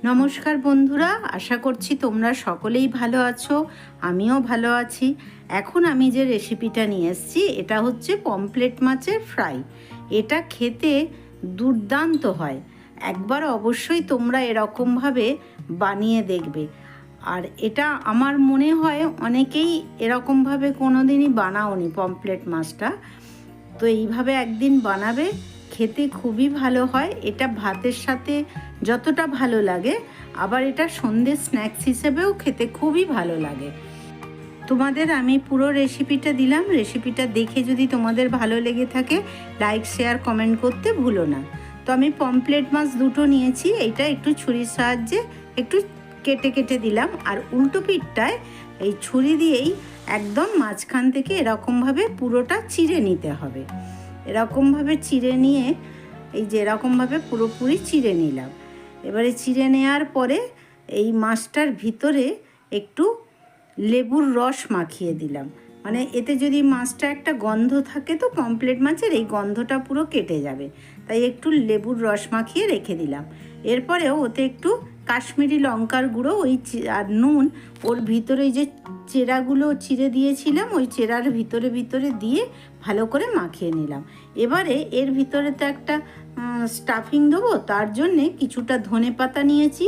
নমস্কার বন্ধুরা, আশা করছি তোমরা সকলেই ভালো আছো। আমিও ভালো আছি। এখন আমি যে রেসিপিটা নিয়ে এসেছি এটা হচ্ছে পমফ্রেট মাছের ফ্রাই। এটা খেতে দুর্দান্ত হয়। একবার অবশ্যই তোমরা এরকমভাবে বানিয়ে দেখবে। আর এটা আমার মনে হয় অনেকেই এরকমভাবে কোনো দিনই বানাওনি পমফ্রেট মাছটা। তো এইভাবে একদিন বানাবে, খেতে খুবই ভালো হয়। এটা ভাতের সাথে যতটা ভালো লাগে, আবার এটা সন্ধ্যে স্ন্যাক্স হিসেবেও খেতে খুবই ভালো লাগে। তোমাদের আমি পুরো রেসিপিটা দিলাম। রেসিপিটা দেখে যদি তোমাদের ভালো লেগে থাকে, লাইক শেয়ার কমেন্ট করতে ভুলো না। তো আমি পমফ্রেট মাছ দুটো নিয়েছি, এইটা একটু ছুরির সাহায্যে একটু কেটে কেটে দিলাম। আর উল্টো পিঠটায় এই ছুরি দিয়েই একদম মাঝখান থেকে এরকমভাবে পুরোটা চিড়ে নিতে হবে। এরকমভাবে চিড়ে নিয়ে এই যে এরকমভাবে পুরোপুরি চিড়ে নিলাম। এবারে চিড়ে নেওয়ার পরে এই মাছটার ভিতরে একটু লেবুর রস মাখিয়ে দিলাম। মানে এতে যদি মাছটা একটা গন্ধ থাকে তো পমফ্রেট মাছের এই গন্ধটা পুরো কেটে যাবে, তাই একটু লেবুর রস মাখিয়ে রেখে দিলাম। এরপরেও ওতে একটু কাশ্মীরি লঙ্কার গুঁড়ো আর নুন ওর ভিতরে যে চেরাগুলো চিড়ে দিয়েছিলাম ওই চেরার ভিতরে দিয়ে ভালো করে মাখিয়ে নিলাম। এবারে এর ভিতরে তো একটা স্টাফিং দেবো, তার জন্যে কিছুটা ধনেপাতা নিয়েছি,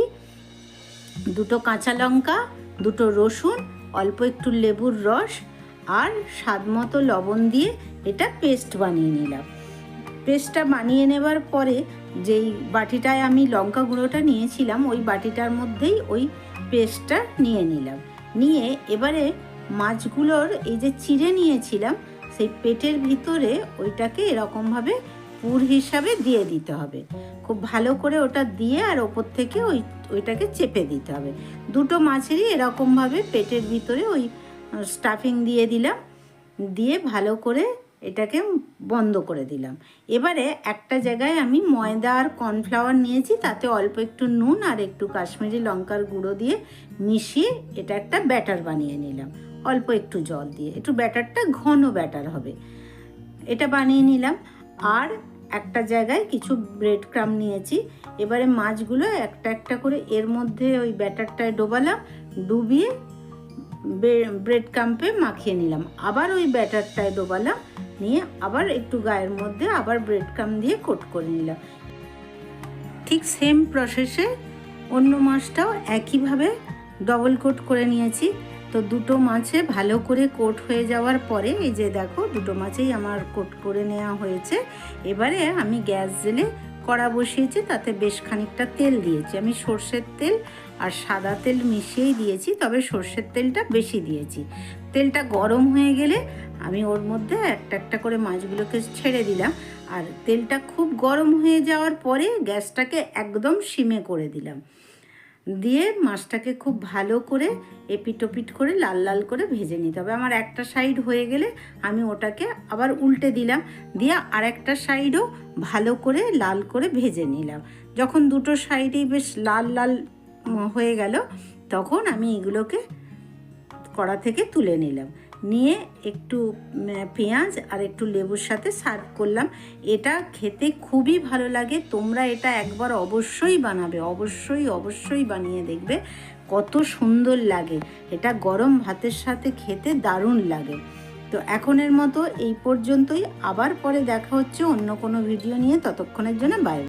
দুটো কাঁচা লঙ্কা, দুটো রসুন, অল্প একটু লেবুর রস আর স্বাদমতো লবণ দিয়ে এটা পেস্ট বানিয়ে নিলাম। পেস্টটা বানিয়ে নেবার পরে যেই বাটিটায় আমি লঙ্কা গুঁড়োটা নিয়েছিলাম ওই বাটিটার মধ্যেই ওই পেস্টটা নিয়ে নিলাম। নিয়ে এবারে মাছগুলোর এই যে চিড়ে নিয়েছিলাম সেই পেটের ভিতরে ওইটাকে এরকমভাবে পুর হিসাবে দিয়ে দিতে হবে। খুব ভালো করে ওটা দিয়ে আর ওপর থেকে ওইটাকে চেপে দিতে হবে। দুটো মাছেরই এরকমভাবে পেটের ভিতরে ওই স্টাফিং দিয়ে দিলাম, দিয়ে ভালো করে এটাকে বন্ধ করে দিলাম। এবারে একটা জায়গায় আমি ময়দা আর কর্নফ্লাওয়ার নিয়েছি, তাতে অল্প একটু নুন আর একটু কাশ্মীরি লঙ্কার গুঁড়ো দিয়ে মিশিয়ে এটা একটা ব্যাটার বানিয়ে নিলাম। অল্প একটু জল দিয়ে একটু ব্যাটারটা ঘন ব্যাটার হবে, এটা বানিয়ে নিলাম। আর একটা জায়গায় কিছু ব্রেড ক্রাম নিয়েছি। এবারে মাছগুলো একটা একটা করে এর মধ্যে ওই ব্যাটারটায় ডোবালাম, ডুবিয়ে ব্রেড ক্রাম্পে মাখিয়ে নিলাম। আবার ওই ব্যাটারটায় ডোবালাম, নিয়ে আবার একটু গায়ের মধ্যে আবার ব্রেড ক্রাম্প দিয়ে কোট করে নিলাম। ঠিক সেম প্রসেসে অন্য মাছটাও একইভাবে ডবল কোট করে নিয়েছি। তো দুটো মাছে ভালো করে কোট হয়ে যাওয়ার পরে এই যে দেখো দুটো মাছেই আমার কোট করে নেওয়া হয়েছে। এবারে আমি গ্যাস জেলে কড়া বসিয়েছি, তাতে বেশ খানিকটা তেল দিয়েছি। আমি সর্ষের তেল আর সাদা তেল মিশিয়েই দিয়েছি, তবে সর্ষের তেলটা বেশি দিয়েছি। তেলটা গরম হয়ে গেলে আমি ওর মধ্যে একটা একটা করে মাছগুলোকে ছেড়ে দিলাম। আর তেলটা খুব গরম হয়ে যাওয়ার পরে গ্যাসটাকে একদম সিমে করে দিলাম, দিয়ে মাছটাকে খুব ভালো করে এপিট ওপিট করে লাল লাল করে ভেজে নিতে হবে। আমার একটা সাইড হয়ে গেলে আমি ওটাকে আবার উল্টে দিলাম, দিয়ে আর একটা সাইডও ভালো করে লাল করে ভেজে নিলাম। যখন দুটো সাইডেই বেশ লাল লাল হয়ে গেল তখন আমি এগুলোকে কড়া থেকে তুলে নিলাম, নিয়ে একটু পেঁয়াজ আর একটু লেবুর সাথে সার্ভ করলাম। এটা খেতে খুবই ভালো লাগে। তোমরা এটা একবার অবশ্যই বানাবে, অবশ্যই বানিয়ে দেখবে কত সুন্দর লাগে। এটা গরম ভাতের সাথে খেতে দারুণ লাগে। তো এখনের মতো এই পর্যন্তই। আবার পরে দেখা হচ্ছে অন্য কোনো ভিডিও নিয়ে। ততক্ষণের জন্য বাই।